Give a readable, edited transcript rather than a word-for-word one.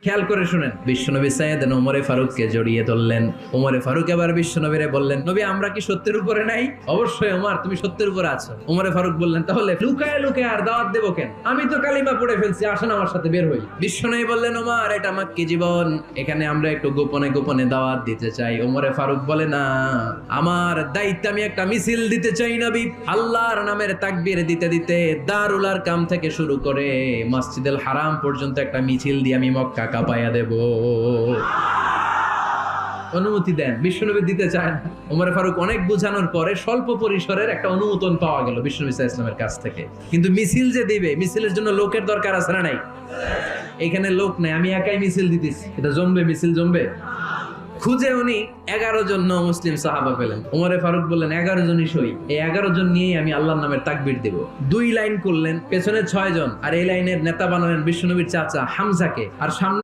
খেয়াল করে শুনেন, বিশ্বনবী সাইয়েদনা ওমরে ফারুককে জড়িয়ে ধরলেন। ওমরে ফারুক এবার বিশ্বনবীরে বললেন, নবী আমরা কি সত্যের উপরে নাই? অবশ্যই ওমর, তুমি সত্যের উপরে আছো। ওমরে ফারুক বললেন, তাহলে লুকায় লুকায় আর দাওয়াত দেবো কেন? আমি তো কালিমা পড়ে ফেলছি, আসেন আমার সাথে বের হই। বিশ্বনবী বললেন, ওমর এটা মাক্কি জীবন, এখানে আমরা একটু গোপনে গোপনে দাওয়াত দিতে চাই। ওমরে ফারুক বলে, না, আমার দায়িত্ব, আমি একটা মিছিল দিতে চাই নবী। আল্লাহর নামের তাকবীর দিতে দিতে দারুল আরকাম থেকে শুরু করে মসজিদুল হারাম পর্যন্ত একটা মিছিল দিয়ে আমি মক্কা কাঁপাইয়া দেব। অনুমতি দেন। বিশ্বনবী দিতে চায় না। ওমর ফারুক অনেক বোঝানোর পরে স্বল্প পরিসরের একটা অনুমোদন পাওয়া গেল বিশ্বনবী সাল্লাল্লাহু আলাইহি ওয়াসাল্লামের কাছ থেকে। কিন্তু মিছিল যে দিবে, মিছিলের জন্য লোকের দরকার আছে না নাই? এখানে লোক নাই, আমি একাই মিছিল দিতেছি। এটা জমবে, মিছিল জমবে। খুঁজে উনি 11 জন মুসলিম সাহাবা পেলেন। ওমরে ফারুক বললেন, 11 জনই সই, এই 11 জন নিয়েই আমি আল্লাহর নামের তাকবীর দেব। 2 লাইন করলেন, পেছনে 6 জন, আর এই লাইনের নেতা বানালেন বিশ্বনবীর চাচা হামজাকে, আর সামনে